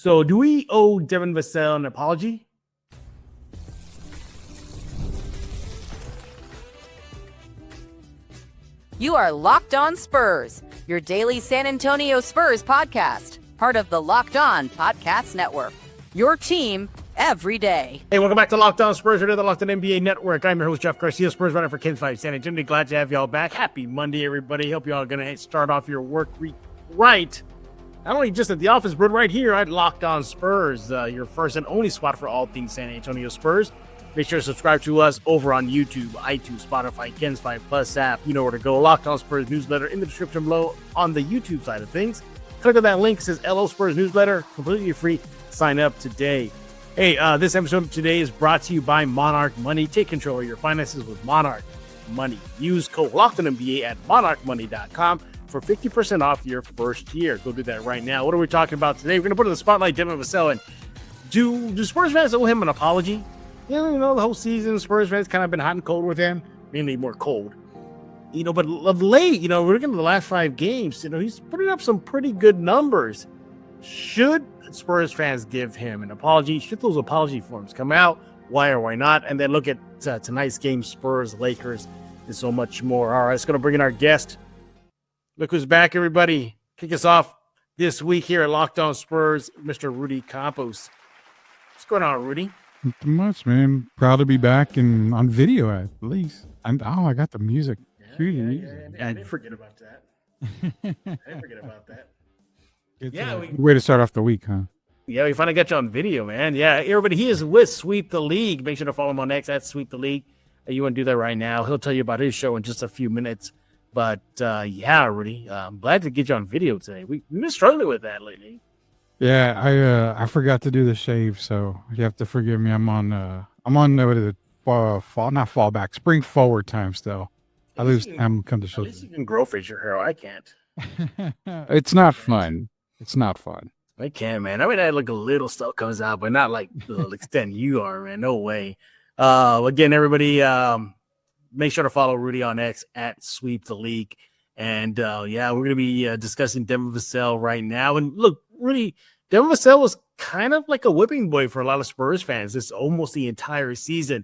So do we owe Devin Vassell an apology? You are Locked On Spurs, your daily San Antonio Spurs podcast, part of the Locked On Podcast Network. Your team every day. Hey, welcome back to Locked On Spurs, the Locked On NBA Network. I'm your host, Jeff Garcia, Spurs writer for Kings 5 San Antonio. Glad to have y'all back. Happy Monday, everybody. Hope y'all are going to start off your work week right. Not only just at the office, but right here at Locked On Spurs, your first and only spot for all things San Antonio Spurs. Make sure to subscribe to us over on YouTube, iTunes, Spotify, Kens 5 Plus app. You know where to go. Locked On Spurs newsletter in the description below on the YouTube side of things. Click on that link. It says LO Spurs newsletter. Completely free. Sign up today. Hey, this episode today is brought to you by Monarch Money. Take control of your finances with Monarch Money. Use code LOCKEDONNBA at monarchmoney.com for 50% off your first year. Go do that right now. What are we talking about today? We're going to put in the spotlight Devin Vassell. And do Spurs fans owe him an apology? You know, the whole season, Spurs fans kind of been hot and cold with him. Mainly more cold. You know, but of late, we're looking at the last 5 games. He's putting up some pretty good numbers. Should Spurs fans give him an apology? Should those apology forms come out? Why or why not? And then look at tonight's game, Spurs, Lakers, and so much more. All right, let's go to bring in our guest. Look who's back, everybody. Kick us off this week here at Locked On Spurs, Mr. Rudy Campos. What's going on, Rudy? Not too much, man. Proud to be back and on video at least. And I got the music. I didn't forget about that. It's a way to start off the week, huh? Yeah, we finally got you on video, man. Yeah, everybody, he is with Sweep the League. Make sure to follow him on X at Sweep the League. You want to do that right now. He'll tell you about his show in just a few minutes. But, yeah, Rudy, I'm glad to get you on video today. We've been struggling with that lately. Yeah, I forgot to do the shave, so you have to forgive me. I'm on what is it? Spring forward time still. I lose time come to show. At least you can grow facial hair. I can't. It's not fun. It's not fun. I can, man. I mean, like a little stuff comes out, but not like the extent you are, man. No way. Again, everybody, make sure to follow Rudy on X at Sweep the League. And yeah, we're going to be discussing Devin Vassell right now. And look, Rudy, Devin Vassell was kind of like a whipping boy for a lot of Spurs fans this almost the entire season.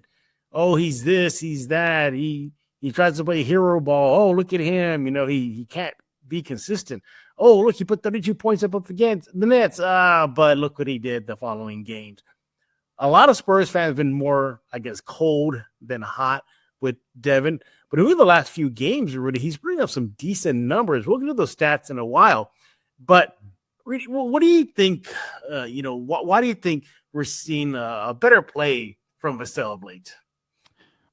Oh, he's this, he's that. He tries to play hero ball. Oh, look at him. He can't be consistent. Oh, look, he put 32 points up against the Nets. But look what he did the following games. A lot of Spurs fans have been more, I guess, cold than hot with Devin. But over the last few games, Rudy, he's bringing up some decent numbers. We'll get to those stats in a while. But, Rudy, what do you think, why do you think we're seeing a better play from Vassell of late?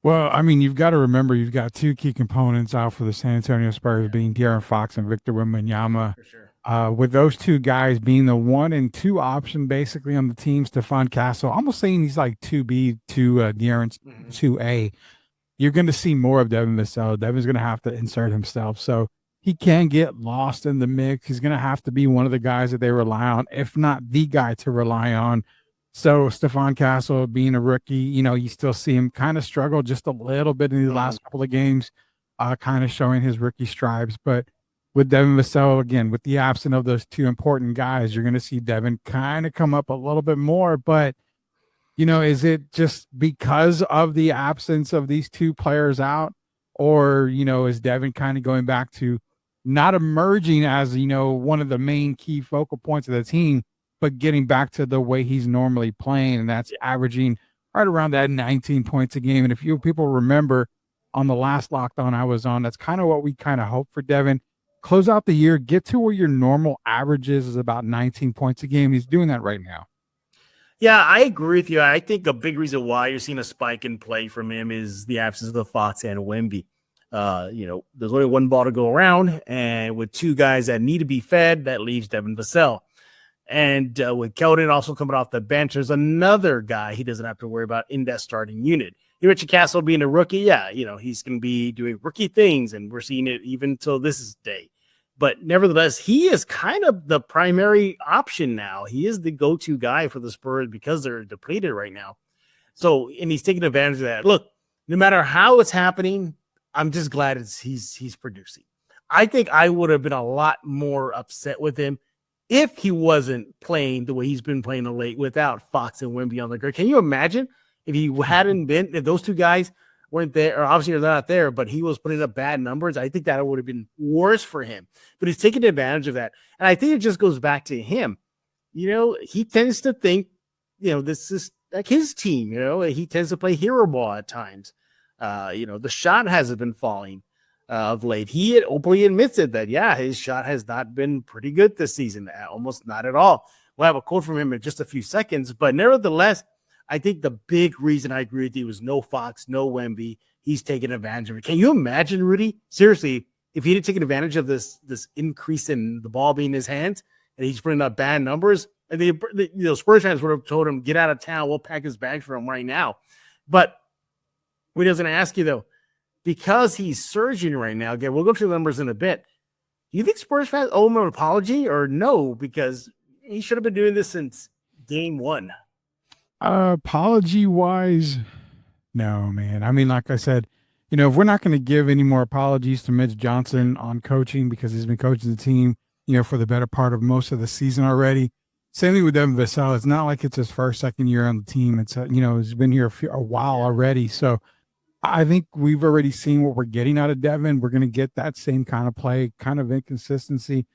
Well, I mean, you've got to remember you've got 2 key components out for the San Antonio Spurs, being De'Aaron Fox and Victor Wembanyama. For sure. With those 2 guys being the 1 and 2 option basically on the team, Stephon Castle, almost saying he's like 2B to De'Aaron's 2A. You're going to see more of Devin Vassell. Devin's going to have to insert himself. So he can get lost in the mix. He's going to have to be one of the guys that they rely on, if not the guy to rely on. So Stephon Castle being a rookie, you still see him kind of struggle just a little bit in the last couple of games, kind of showing his rookie stripes. But with Devin Vassell, again, with the absence of those 2 important guys, you're going to see Devin kind of come up a little bit more. But, is it just because of the absence of these 2 players out? Or, is Devin kind of going back to not emerging as, one of the main key focal points of the team, but getting back to the way he's normally playing, and that's averaging right around that 19 points a game. And if you people remember on the last lockdown I was on, that's kind of what we kind of hope for Devin. Close out the year, get to where your normal average is about 19 points a game. He's doing that right now. Yeah, I agree with you. I think a big reason why you're seeing a spike in play from him is the absence of the Fox and Wemby. There's only 1 ball to go around, and with 2 guys that need to be fed, that leaves Devin Vassell. And with Keldon also coming off the bench, there's another guy he doesn't have to worry about in that starting unit. Richard Castle being a rookie, yeah, he's going to be doing rookie things, and we're seeing it even till this day. But nevertheless, he is kind of the primary option now. He is the go-to guy for the Spurs because they're depleted right now. So, and he's taking advantage of that. Look, no matter how it's happening, I'm just glad he's producing. I think I would have been a lot more upset with him if he wasn't playing the way he's been playing of late without Fox and Wemby on the court. Can you imagine if he hadn't been, if those two guys weren't there, or obviously they're not there, but he was putting up bad numbers? I think that would have been worse for him. But he's taking advantage of that. And I think it just goes back to him. He tends to think, this is like his team. He tends to play hero ball at times. The shot hasn't been falling of late. He had openly admits it that, his shot has not been pretty good this season, almost not at all. We'll have a quote from him in just a few seconds, but nevertheless, I think the big reason I agree with you was no Fox, no Wemby. He's taking advantage of it. Can you imagine, Rudy? Seriously, if he didn't take advantage of this increase in the ball being in his hands and he's putting up bad numbers, and the Spurs fans would have told him, get out of town. We'll pack his bags for him right now. But we was going to ask you, though, because he's surging right now, again, we'll go through the numbers in a bit. Do you think Spurs fans owe him an apology or no? Because he should have been doing this since game one. Apology wise, no, man. I mean, like I said, if we're not going to give any more apologies to Mitch Johnson on coaching because he's been coaching the team, for the better part of most of the season already. Same thing with Devin Vassell. It's not like it's his second year on the team. It's, he's been here a while already. So I think we've already seen what we're getting out of Devin. We're going to get that same kind of play, kind of inconsistency.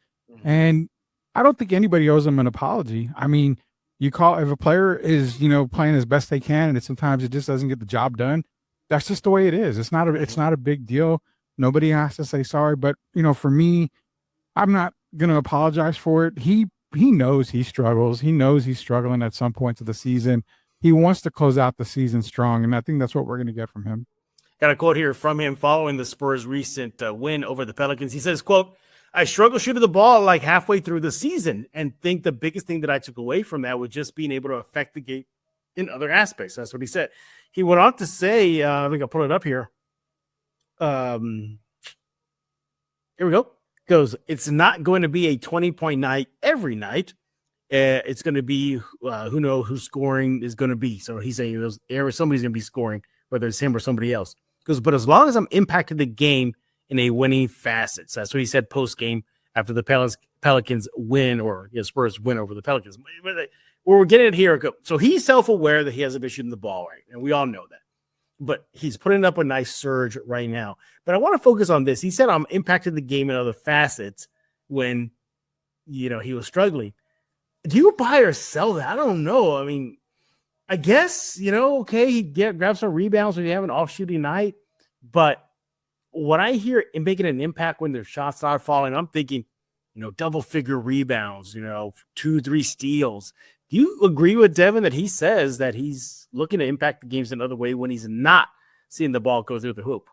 And I don't think anybody owes him an apology. I mean, if a player is, playing as best they can and sometimes it just doesn't get the job done, that's just the way it is. It's not a big deal. Nobody has to say sorry. But, for me, I'm not going to apologize for it. He knows he struggles. He knows he's struggling at some points of the season. He wants to close out the season strong, and I think that's what we're going to get from him. Got a quote here from him following the Spurs' recent win over the Pelicans. He says, quote, I struggle shooting the ball like halfway through the season and think the biggest thing that I took away from that was just being able to affect the game in other aspects. That's what he said. He went on to say, I think I'll pull it up here. Here we go. Goes, it's not going to be a 20-point night every night. It's going to be who knows who scoring is going to be. So he's saying somebody's going to be scoring, whether it's him or somebody else. Goes, but as long as I'm impacting the game in a winning facet. So that's what he said post game after the Pelicans win, or Spurs win over the Pelicans. We're getting it here. So he's self-aware that he hasn't been shooting the ball right, and we all know that. But he's putting up a nice surge right now. But I want to focus on this. He said, I'm impacting the game in other facets when, he was struggling. Do you buy or sell that? I don't know. I mean, I guess, okay, he grabs some rebounds when you have an off-shooting night. But when I hear him making an impact when their shots start falling, I'm thinking, double-figure rebounds, 2-3 steals. Do you agree with Devin that he says that he's looking to impact the games another way when he's not seeing the ball go through the hoop?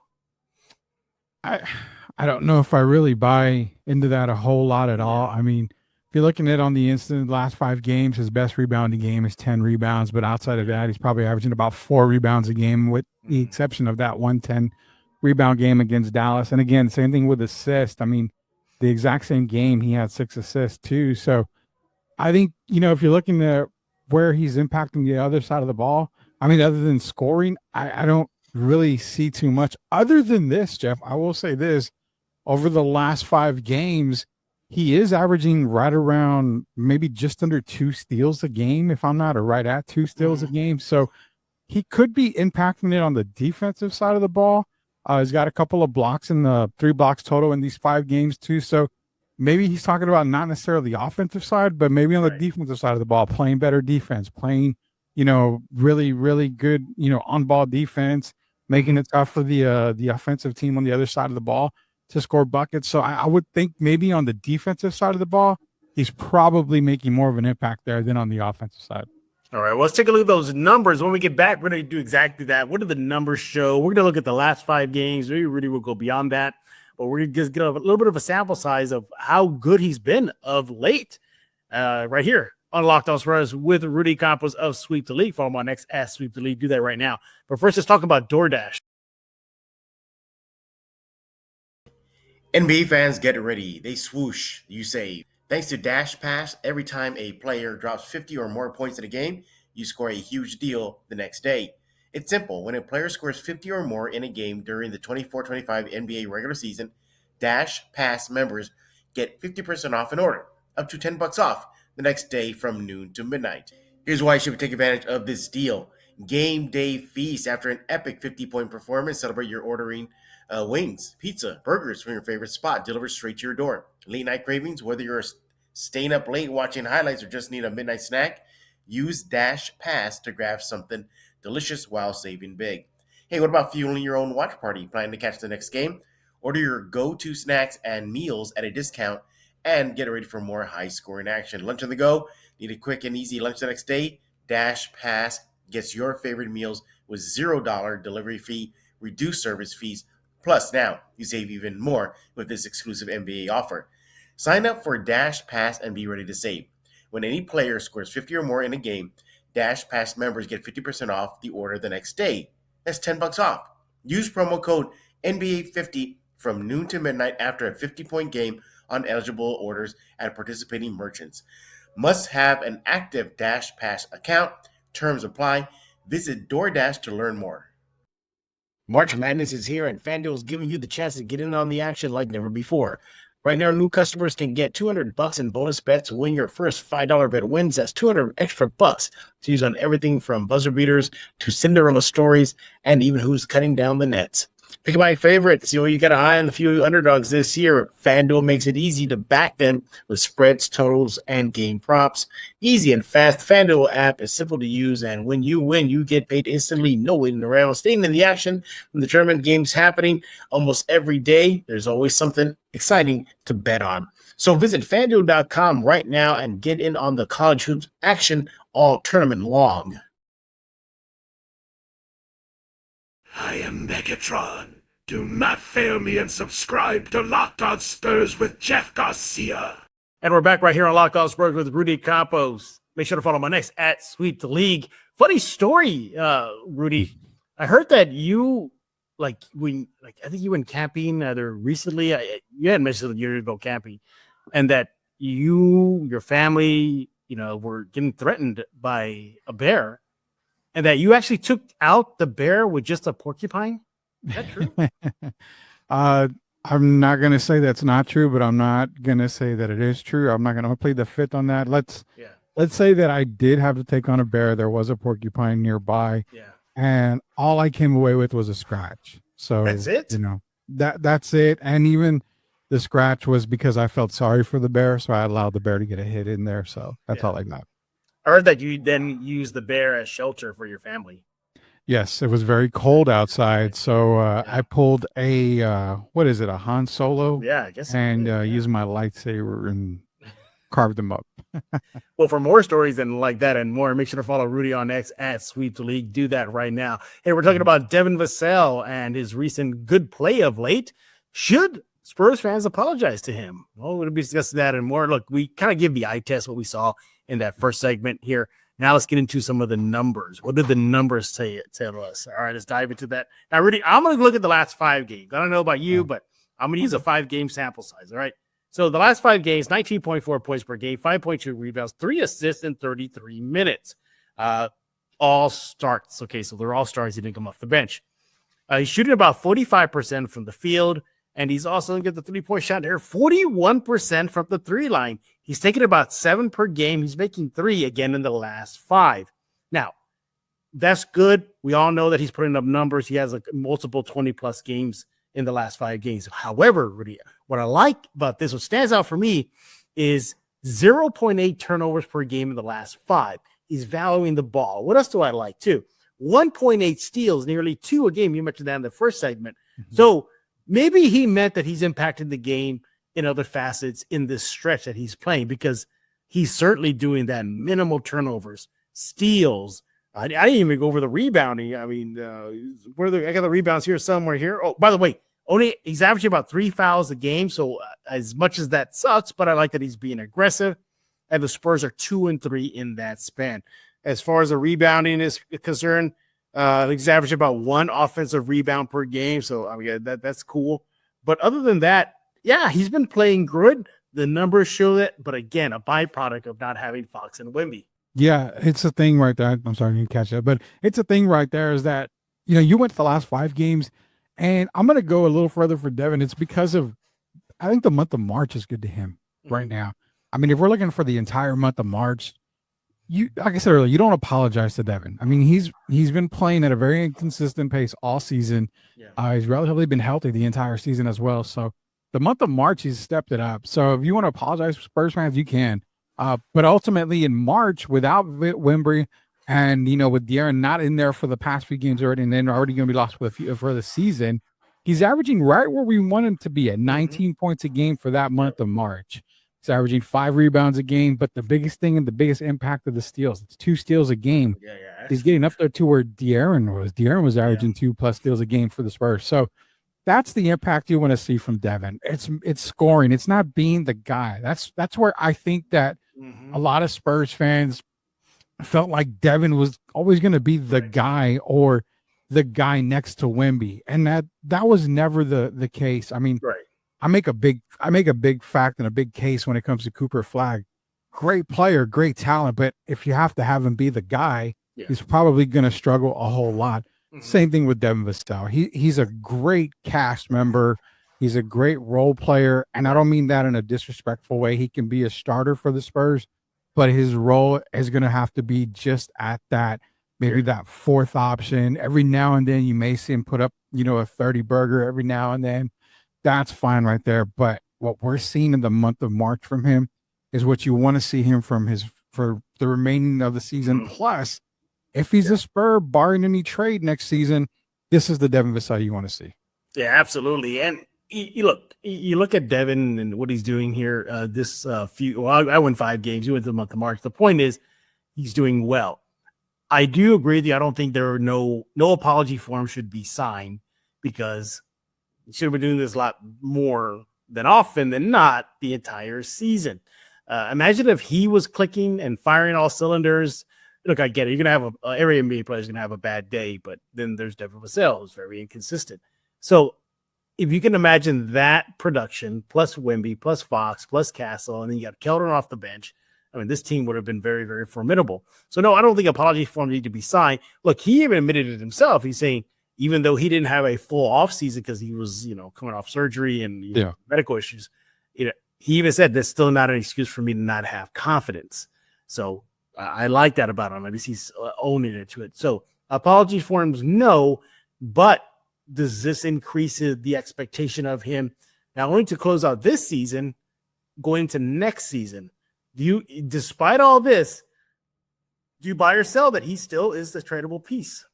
I don't know if I really buy into that a whole lot at all. I mean, if you're looking at on the instant last 5 games, his best rebounding game is 10 rebounds. But outside of that, he's probably averaging about 4 rebounds a game, with the exception of that 110 rebound game against Dallas. And again, same thing with assists. I mean, the exact same game, he had 6 assists too. So I think, if you're looking at where he's impacting the other side of the ball, I mean, other than scoring, I don't really see too much. Other than this, Jeff, I will say this. Over the last 5 games, he is averaging right around maybe just under 2 steals a game, if I'm not, or right at 2 steals a game. So he could be impacting it on the defensive side of the ball. He's got a couple of blocks 3 blocks total in these 5 games too. So maybe he's talking about not necessarily the offensive side, but maybe on the defensive side of the ball, playing better defense, playing, really, really good, on-ball defense, making it tough for the offensive team on the other side of the ball to score buckets. So I would think maybe on the defensive side of the ball, he's probably making more of an impact there than on the offensive side. All right, well, let's take a look at those numbers. When we get back, we're going to do exactly that. What do the numbers show? We're going to look at the last 5 games. Maybe Rudy will go beyond that. But we're going to just get a little bit of a sample size of how good he's been of late right here on Locked On Spurs with Rudy Campos of Sweep the League. Follow him on X at Sweep the League. Do that right now. But first, let's talk about DoorDash. NBA fans, get ready. They swoosh, you save. Thanks to Dash Pass, every time a player drops 50 or more points in a game, you score a huge deal the next day. It's simple. When a player scores 50 or more in a game during the 24-25 NBA regular season, Dash Pass members get 50% off an order. up to $10 off the next day from noon to midnight. Here's why you should take advantage of this deal. Game day feast. After an epic 50-point performance, celebrate your ordering wings, pizza, burgers from your favorite spot delivered straight to your door. Late night cravings, whether you're staying up late watching highlights or just need a midnight snack, use Dash Pass to grab something delicious while saving big. Hey, what about fueling your own watch party? Planning to catch the next game? Order your go-to snacks and meals at a discount and get ready for more high-scoring action. Lunch on the go? Need a quick and easy lunch the next day? Dash Pass gets your favorite meals with $0 delivery fee, reduced service fees. Plus, now you save even more with this exclusive NBA offer. Sign up for Dash Pass and be ready to save. When any player scores 50 or more in a game, Dash Pass members get 50% off the order the next day. That's $10 off. Use promo code NBA50 from noon to midnight after a 50-point game on eligible orders at participating merchants. Must have an active Dash Pass account. Terms apply. Visit DoorDash to learn more. March Madness is here, and FanDuel is giving you the chance to get in on the action like never before. Right now, new customers can get $200 in bonus bets when your first $5 bet wins. That's $200 extra bucks to use on everything from buzzer beaters to Cinderella stories and even who's cutting down the nets. Pick my favorites. You got an eye on a few underdogs this year. FanDuel makes it easy to back them with spreads, totals, and game props. Easy and fast. FanDuel app is simple to use, and when you win, you get paid instantly. No waiting around. Staying in the action from the tournament games happening almost every day. There's always something exciting to bet on. So visit FanDuel.com right now and get in on the college hoops action all tournament long. I am Megatron. Do not fail me and subscribe to Locked On Spurs with Jeff Garcia. And we're back right here on Locked On Spurs with Rudy Campos. Make sure to follow my next at Sweep the League. Funny story, Rudy. I heard that you, I think you went camping either recently. You had mentioned a year ago camping, and that your family, were getting threatened by a bear. And that you actually took out the bear with just a porcupine? Is that true? I'm not going to say that's not true, but I'm not going to say that it is true. I'm not going to plead the fifth on that. Let's say that I did have to take on a bear. There was a porcupine nearby. Yeah. And all I came away with was a scratch. So that's it? That's it. And even the scratch was because I felt sorry for the bear. So I allowed the bear to get a hit in there. So that's all I got. I heard that you then used the bear as shelter for your family. Yes, it was very cold outside, so I pulled a a Han Solo? Yeah, I guess. And used my lightsaber and carved them up. Well, for more stories and like that and more, make sure to follow Rudy on X at Sweep the League. Do that right now. Hey, we're talking about Devin Vassell and his recent good play of late. Should Spurs fans apologize to him? Well, we'll be discussing that and more. Look, we kind of give the eye test what we saw in that first segment here. Now let's get into some of the numbers. What did the numbers tell us? All right, let's dive into that. Now, Rudy, I'm going to look at the last 5 games. I don't know about you, but I'm going to use a 5-game sample size. All right. So the last 5 games, 19.4 points per game, 5.2 rebounds, 3 assists in 33 minutes. All starts. Okay, so they're all starts. He didn't come off the bench. He's shooting about 45% from the field, and he's also going to get the 3-point shot there, 41% from the 3 line. He's taking about 7 per game. He's making 3 again in the last 5. Now, that's good. We all know that he's putting up numbers. He has multiple 20-plus games in the last 5 games. However, Rudy, what I like about this, what stands out for me, is 0.8 turnovers per game in the last 5. He's valuing the ball. What else do I like, too? 1.8 steals, nearly 2 a game. You mentioned that in the first segment. Mm-hmm. So maybe he meant that he's impacting the game in other facets in this stretch that he's playing, because he's certainly doing that. Minimal turnovers, steals. I didn't even go over the rebounding. I mean, I got the rebounds here somewhere here. Oh, by the way, he's averaging about 3 fouls a game. So as much as that sucks, but I like that he's being aggressive. And the Spurs are 2-3 in that span. As far as the rebounding is concerned, he's averaging about 1 offensive rebound per game. So I mean, that's cool. But other than that, yeah, he's been playing good. The numbers show that, but again, a byproduct of not having Fox and Wemby. Yeah, it's a thing right there. I'm sorry, I didn't catch that, but it's a thing right there is that, you went to the last 5 games, and I'm going to go a little further for Devin. It's because of, I think the month of March is good to him right now. I mean, if we're looking for the entire month of March, like I said earlier, you don't apologize to Devin. I mean, he's been playing at a very inconsistent pace all season. Yeah. He's relatively been healthy the entire season as well. So the month of March, he's stepped it up. So if you want to apologize for Spurs fans, you can. But ultimately in March, without Wembry and, with De'Aaron not in there for the past few games already, and then already going to be lost for the season, he's averaging right where we want him to be at 19 points a game for that month of March. He's averaging 5 rebounds a game, but the biggest thing and the biggest impact of the steals, it's 2 steals a game. He's getting up there to where De'Aaron was. De'Aaron was averaging 2+ steals a game for the Spurs. So that's the impact you want to see from Devin. It's scoring. It's not being the guy. That's where I think that a lot of Spurs fans felt like Devin was always going to be the guy or the guy next to Wemby, and that was never the case. I mean, I make a big fact and a big case when it comes to Cooper Flagg. Great player, great talent, but if you have to have him be the guy, he's probably going to struggle a whole lot. Same thing with Devin Vassell. He's a great cast member. He's a great role player, and I don't mean that in a disrespectful way. He can be a starter for the Spurs, but his role is going to have to be just at that, maybe that 4th option. Every now and then you may see him put up, a 30 burger every now and then. That's fine right there. But what we're seeing in the month of March from him is what you want to see him for the remaining of the season. Plus, if he's a Spur, barring any trade next season, this is the Devin Vassell you want to see. Yeah, absolutely. And you look at Devin and what he's doing here. I won 5 games. You went to the month of March. The point is, he's doing well. I do agree with you. I don't think there are no apology form should be signed, because he should have been doing this a lot more than often than not the entire season. Imagine if he was clicking and firing all cylinders. Look, I get it. You're going to have every NBA player is going to have a bad day, but then there's Devin Vassell, who's very inconsistent. So if you can imagine that production plus Wemby, plus Fox, plus Castle, and then you got Keldon off the bench, I mean, this team would have been very, very formidable. So no, I don't think apology forms need to be signed. Look, he even admitted it himself. He's saying, even though he didn't have a full offseason because he was, coming off surgery and medical issues, he even said that's still not an excuse for me to not have confidence. So I like that about him. At least he's owning it to it. So apology forms, no, but does this increase the expectation of him not only to close out this season, going into next season? Despite all this, do you buy or sell that he still is the tradable piece?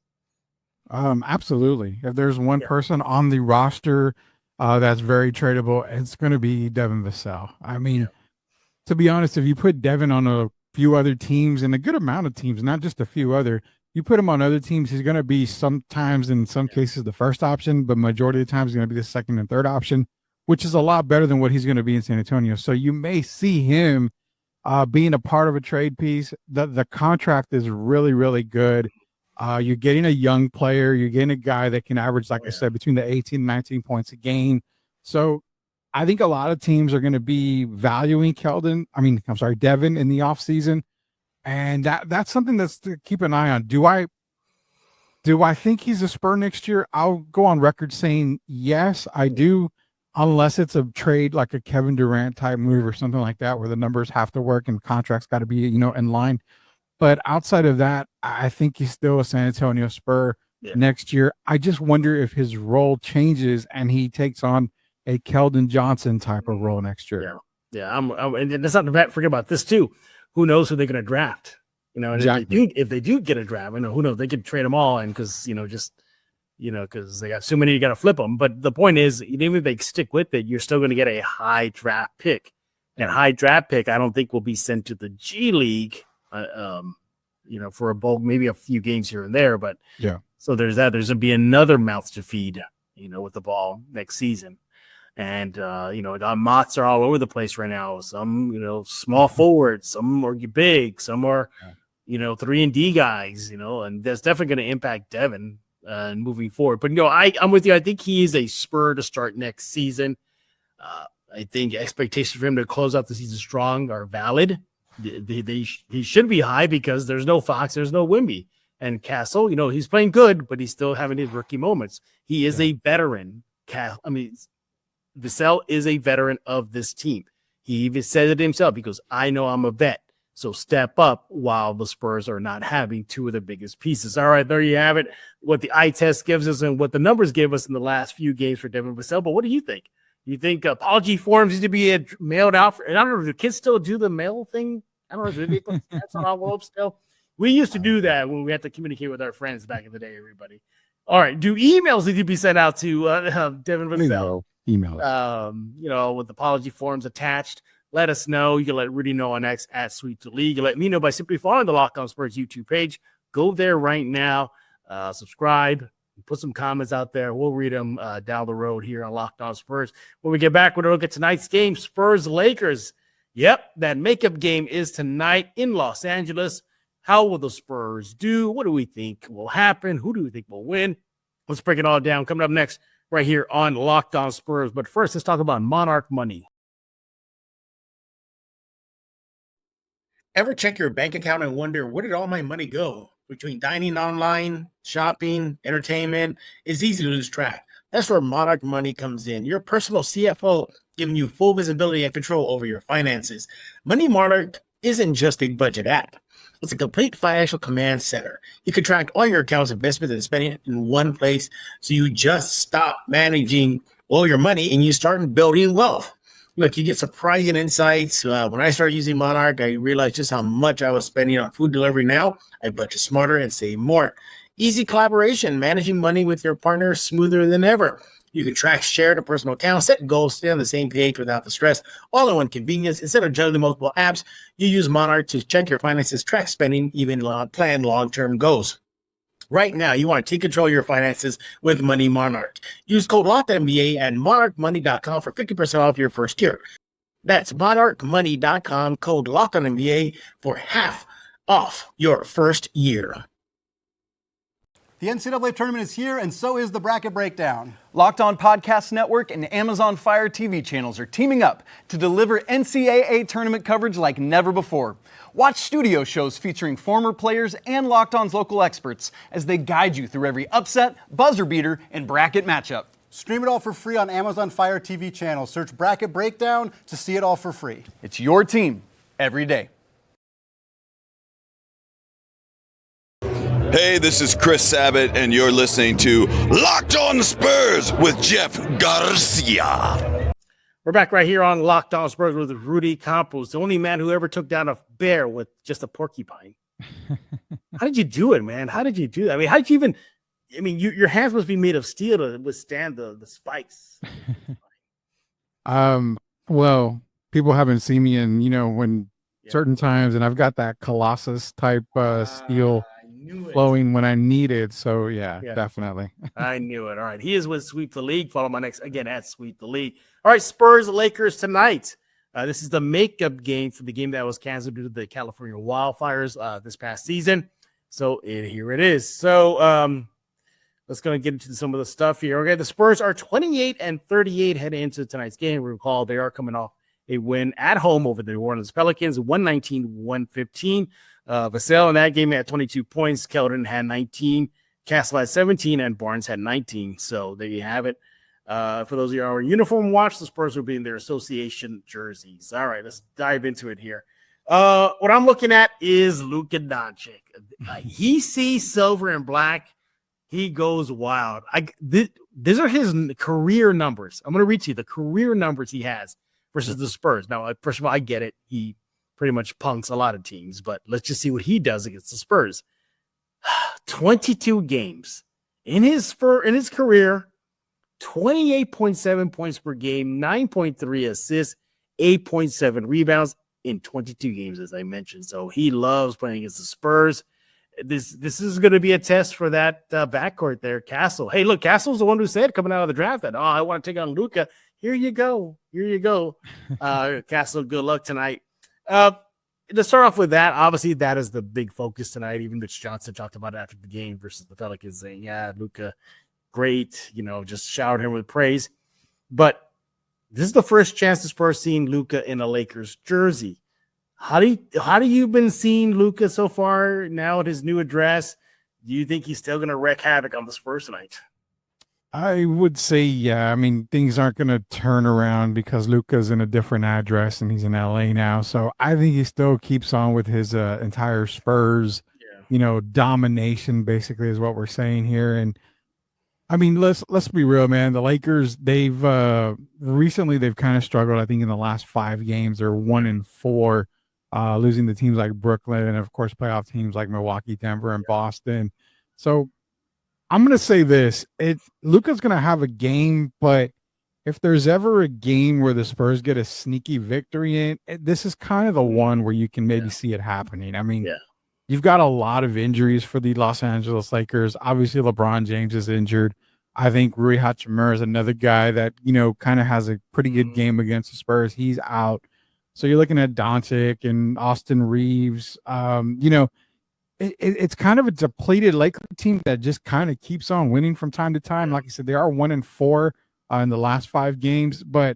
Absolutely. If there's one person on the roster that's very tradable, it's going to be Devin Vassell. I mean, to be honest, if you put Devin on a few other teams, and a good amount of teams, not just a few other, you put him on other teams, he's going to be sometimes, in some cases, the first option, but majority of the time he's going to be the second and third option, which is a lot better than what he's going to be in San Antonio. So you may see him being a part of a trade piece. The contract is really, really good. You're getting a young player. You're getting a guy that can average, like I said, between the 18 and 19 points a game. So I think a lot of teams are going to be valuing Devin in the offseason. And that's something that's to keep an eye on. Do I think he's a Spur next year? I'll go on record saying yes, I do, unless it's a trade like a Kevin Durant type move or something like that, where the numbers have to work and contracts got to be, in line. But outside of that, I think he's still a San Antonio Spur next year. I just wonder if his role changes and he takes on a Keldon Johnson type of role next year. Yeah. And let's not forget about this too. Who knows who they're going to draft? And Exactly. if they do get a draft, who knows? They could trade them all, and because because they got so many, you got to flip them. But the point is, even if they stick with it, you're still going to get a high draft pick. And high draft pick, I don't think will be sent to the G League, for a bulk, maybe a few games here and there. But so there's that. There's going to be another mouth to feed, with the ball next season. And, Mots are all over the place right now. Some, small forwards, some are big, some are, 3-and-D guys, and that's definitely going to impact Devin moving forward. But, I'm with you. I think he is a Spur to start next season. I think expectations for him to close out the season strong are valid. He should be high because there's no Fox, there's no Wemby. And Castle, he's playing good, but he's still having his rookie moments. He is a veteran. Vassell is a veteran of this team. He even said it himself. He goes, I know I'm a vet, so step up while the Spurs are not having two of the biggest pieces. All right, there you have it, what the eye test gives us and what the numbers give us in the last few games for Devin Vassell. But what do you think? You think apology forms need to be mailed out? I don't know, do kids still do the mail thing? I don't know, do they put stats on envelopes still? We used to do that when we had to communicate with our friends back in the day, everybody. All right, do emails need to be sent out to Devin Vassell? Email. With apology forms attached. Let us know. You can let Rudy know on X at Sweet to League. You can let me know by simply following the Locked On Spurs YouTube page. Go there right now. Subscribe. Put some comments out there. We'll read them down the road here on Locked On Spurs. When we get back, we're going to look at tonight's game, Spurs-Lakers. Yep, that makeup game is tonight in Los Angeles. How will the Spurs do? What do we think will happen? Who do we think will win? Let's break it all down. Coming up next, right here on Locked On Spurs. But first, let's talk about Monarch Money. Ever check your bank account and wonder, where did all my money go? Between dining online, shopping, entertainment, it's easy to lose track. That's where Monarch Money comes in. Your personal CFO giving you full visibility and control over your finances. Money Monarch isn't just a budget app. It's a complete financial command center. You can track all your accounts, investments, and spending in one place, so you just stop managing all your money and you start building wealth. Look, you get surprising insights. When I started using Monarch, I realized just how much I was spending on food delivery. Now I budget smarter and save more. Easy collaboration, managing money with your partner smoother than ever. You can track shared or personal accounts, set goals, stay on the same page without the stress, all in one convenience. Instead of juggling multiple apps, you use Monarch to check your finances, track spending, even plan long-term goals. Right now, you want to take control of your finances with Money Monarch. Use code LOCKEDNBA at monarchmoney.com for 50% off your first year. That's monarchmoney.com, code LOCKEDNBA for half off your first year. The NCAA tournament is here, and so is the Bracket Breakdown. Locked On Podcast Network and Amazon Fire TV channels are teaming up to deliver NCAA tournament coverage like never before. Watch studio shows featuring former players and Locked On's local experts as they guide you through every upset, buzzer beater, and bracket matchup. Stream it all for free on Amazon Fire TV channel. Search Bracket Breakdown to see it all for free. It's your team every day. Hey, this is Chris Sabat, and you're listening to Locked On Spurs with Jeff Garcia. We're back right here on Locked On Spurs with Rudy Campos, the only man who ever took down a bear with just a porcupine. How did you do it, man? How did you do that? I mean, how did you even – I mean, your hands must be made of steel to withstand the spikes. Well, people haven't seen me in, when certain times, and I've got that Colossus type steel flowing when I need it. So yeah, definitely. I knew it. All right. He is with Sweep the League. Follow my next again at Sweep the League. All right. Spurs Lakers tonight. This is the makeup game for the game that was canceled due to the California wildfires this past season. So here it is. So let's go and get into some of the stuff here. Okay. The Spurs are 28-38 heading into tonight's game. Recall they are coming off a win at home over the New Orleans Pelicans, 119-115. Vassell in that game had 22 points. Keldon had 19. Castle had 17, and Barnes had 19. So there you have it. For those of you who are in uniform watch, the Spurs will be in their association jerseys. All right, let's dive into it here. What I'm looking at is Luka Doncic. He sees silver and black. He goes wild. These are his career numbers. I'm going to read to you the career numbers he has versus the Spurs. Now, first of all, I get it. He pretty much punks a lot of teams, but let's just see what he does against the Spurs. 22 games in his career, 28.7 points per game, 9.3 assists, 8.7 rebounds in 22 games, as I mentioned. So he loves playing against the Spurs. This is going to be a test for that backcourt there, Castle. Hey, look, Castle's the one who said coming out of the draft that, I want to take on Luka. Here you go. Castle, good luck tonight. To start off with that, obviously that is the big focus tonight. Even Mitch Johnson talked about it after the game versus the Pelicans, saying, Luka, great, just showered him with praise. But this is the first chance the Spurs seeing Luka in a Lakers jersey. How do you been seeing Luka so far now at his new address? Do you think he's still going to wreak havoc on the Spurs tonight? I would say, yeah. I mean, things aren't going to turn around because Luka's in a different address and he's in LA now. So I think he still keeps on with his entire Spurs, domination. Basically, is what we're saying here. And I mean, let's be real, man. The Lakers, they've recently they've kind of struggled. I think in the last 5 games, they're 1-4, losing to teams like Brooklyn and of course playoff teams like Milwaukee, Denver, and Boston. So I'm gonna say this: Luka's gonna have a game, but if there's ever a game where the Spurs get a sneaky victory in, this is kind of the one where you can maybe see it happening. I mean, you've got a lot of injuries for the Los Angeles Lakers. Obviously, LeBron James is injured. I think Rui Hachimura is another guy that, kind of has a pretty good game against the Spurs. He's out. So you're looking at Doncic and Austin Reeves. It's kind of a depleted Laker team that just kind of keeps on winning from time to time. Like I said, they are 1-4 in the last 5 games, but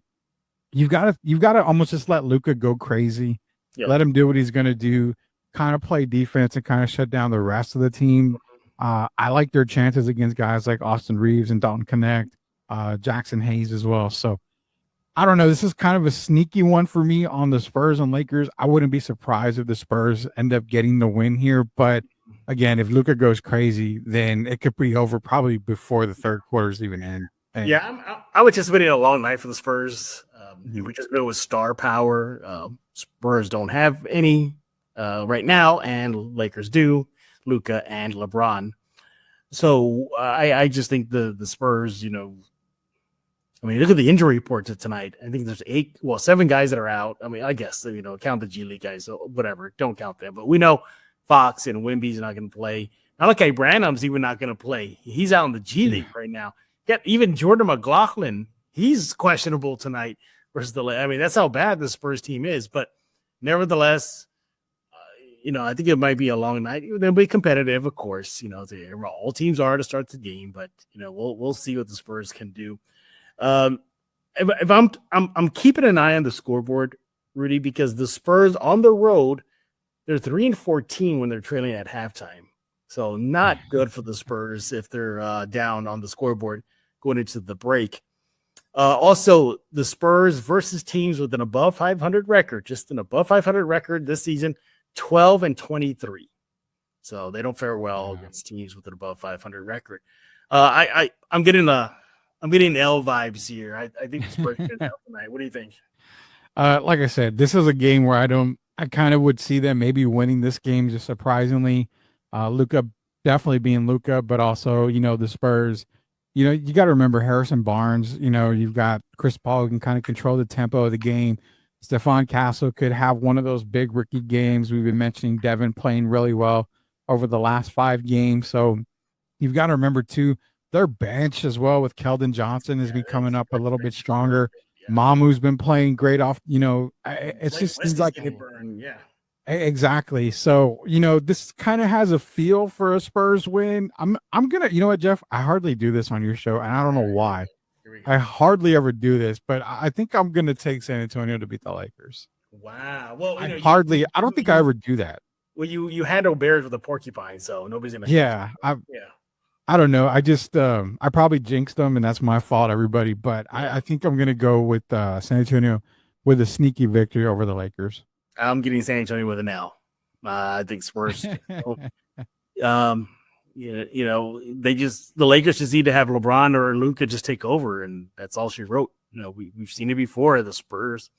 you've got to almost just let Luka go crazy. Let him do what he's going to do. Kind of play defense and kind of shut down the rest of the team. I like their chances against guys like Austin Reeves and Dalton Connect, Jackson Hayes as well. So I don't know. This is kind of a sneaky one for me on the Spurs and Lakers. I wouldn't be surprised if the Spurs end up getting the win here. But again, if Luka goes crazy, then it could be over probably before the third quarter's even end. And I would just been a long night for the Spurs. We just go with star power. Spurs don't have any right now, and Lakers do, Luka and LeBron. So I just think the Spurs, I mean, look at the injury reports of tonight. I think there's 7 guys that are out. I mean, I guess, count the G League guys, so whatever. Don't count them. But we know Fox and Wemby's not going to play. Malachi Branham's even not going to play. He's out in the G League right now. Even Jordan McLaughlin, he's questionable tonight versus I mean, that's how bad the Spurs team is. But nevertheless, I think it might be a long night. They'll be competitive, of course. All teams are to start the game, but we'll see what the Spurs can do. If I'm keeping an eye on the scoreboard, Rudy, because the Spurs on the road, they're 3-14 when they're trailing at halftime. So not good for the Spurs if they're down on the scoreboard going into the break. Also, the Spurs versus teams with an above 500 record, just an above 500 record this season, 12-23. So they don't fare well against teams with an above 500 record. I'm getting L vibes here. I think the Spurs should help tonight. What do you think? Like I said, this is a game where I kind of would see them maybe winning this game just surprisingly. Luka definitely being Luka, but also, the Spurs, you got to remember Harrison Barnes, you've got Chris Paul who can kind of control the tempo of the game. Stephon Castle could have one of those big rookie games. We've been mentioning Devin playing really well over the last 5 games. So you've got to remember too, their bench as well with Keldon Johnson has been coming up a little bit stronger. Mamu's been playing great off, it's just seems like exactly. So, this kind of has a feel for a Spurs win. I'm gonna, you know what, Jeff? I hardly do this on your show, and I don't know why. I hardly ever do this, but I think I'm gonna take San Antonio to beat the Lakers. Wow. Well, I don't think I ever do that. Well, you handle Bears with a porcupine, so nobody's gonna. I don't know. I just I probably jinxed them, and that's my fault, everybody. But I think I'm gonna go with San Antonio with a sneaky victory over the Lakers. I'm getting San Antonio with an L. I think Spurs. The Lakers just need to have LeBron or Luka just take over, and that's all she wrote. We've seen it before. The Spurs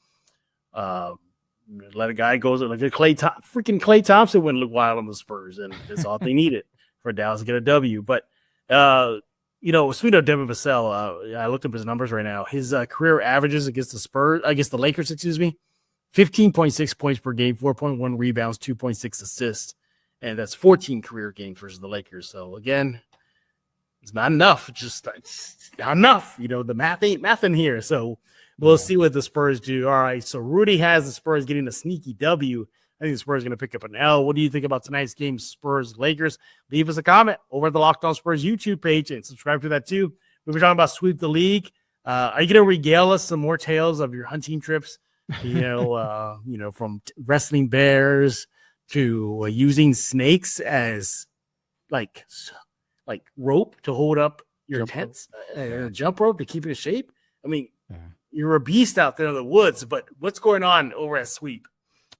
let a guy go like freaking Klay Thompson went wild on the Spurs, and that's all they needed for Dallas to get a W. But sweet of Devin Vassell, I looked up his numbers right now. His career averages against the Lakers, 15.6 points per game, 4.1 rebounds, 2.6 assists. And that's 14 career games versus the Lakers. So, again, it's not enough. It's not enough. The math ain't math in here. So, we'll see what the Spurs do. All right, so Rudy has the Spurs getting a sneaky W. I think the Spurs are going to pick up an L. What do you think about tonight's game, Spurs-Lakers? Leave us a comment over at the Locked On Spurs YouTube page and subscribe to that too. We've been talking about Sweep the League. Are you going to regale us some more tales of your hunting trips? From wrestling bears to using snakes as like rope to hold up your Jump tents, jump rope to keep in shape. I mean, Yeah. you're a beast out there in the woods, but what's going on over at Sweep?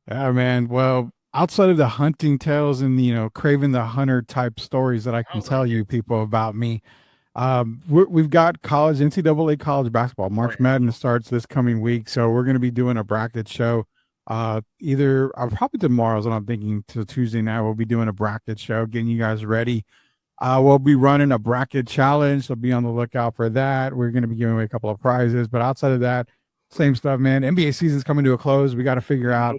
Yeah, man. Well, outside of the hunting tales and Craven the Hunter type stories that I can tell you people about me, we've got college NCAA college basketball. March Madness starts this coming week, so we're going to be doing a bracket show. Either probably tomorrow's what I'm thinking. To Tuesday night, we'll be doing a bracket show, getting you guys ready. We'll be running a bracket challenge, so be on the lookout for that. We're going to be giving away a couple of prizes, but outside of that, same stuff, man. NBA season's coming to a close. We got to figure out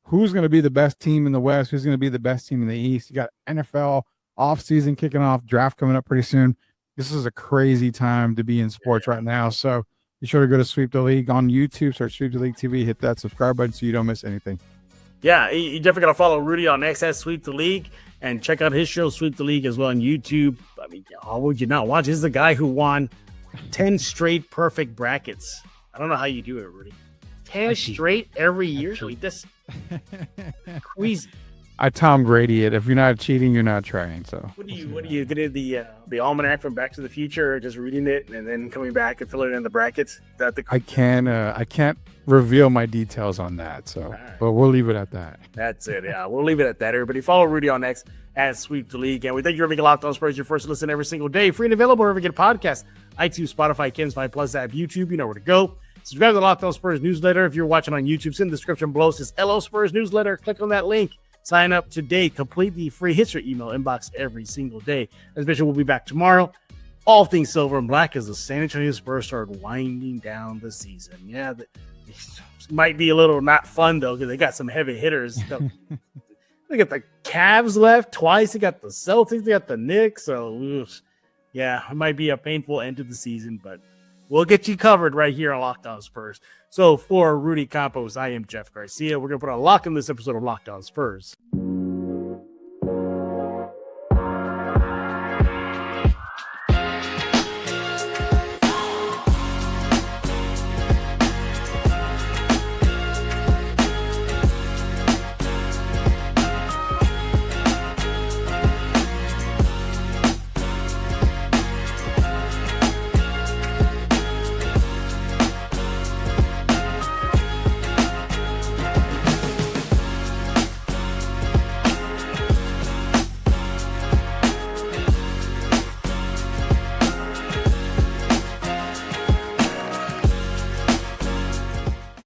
who's going to be the best team in the West, who's going to be the best team in the East. You got NFL offseason kicking off, draft coming up pretty soon. This is a crazy time to be in sports right now. So be sure to go to Sweep the League on YouTube, search Sweep the League TV, hit that subscribe button so you don't miss anything. Yeah, you definitely got to follow Rudy on X at Sweep the League and check out his show, Sweep the League, as well on YouTube. I mean, how would you not watch? This is the guy who won 10 straight perfect brackets. I don't know how you do it, Rudy. 10 straight every year? Like this crazy. I Tom Grady it. If you're not cheating, you're not trying. So What do you get the almanac from Back to the Future, or just reading it and then coming back and filling in the brackets? I can't reveal my details on that. So, but we'll leave it at that. That's it. Yeah, we'll leave it at that. Everybody follow Rudy on X at Sweep the League, and we thank you for making Locked On Spurs your first listen every single day, free and available wherever you get a podcast: iTunes, Spotify, Kens 5 Plus app, YouTube. You know where to go. Subscribe to the Locked On Spurs newsletter. If you're watching on YouTube, it's in the description below. It says LO Spurs newsletter. Click on that link. Sign up today, completely free. Hit your email inbox every single day. As mentioned, we'll be back tomorrow. All things silver and black as the San Antonio Spurs start winding down the season. Yeah, it might be a little not fun, though, because they got some heavy hitters. They got the Cavs left twice. They got the Celtics. They got the Knicks. So, yeah, it might be a painful end to the season, but we'll get you covered right here on Locked On Spurs. So for Rudy Campos, I am Jeff Garcia. We're going to put a lock in this episode of Locked On Spurs.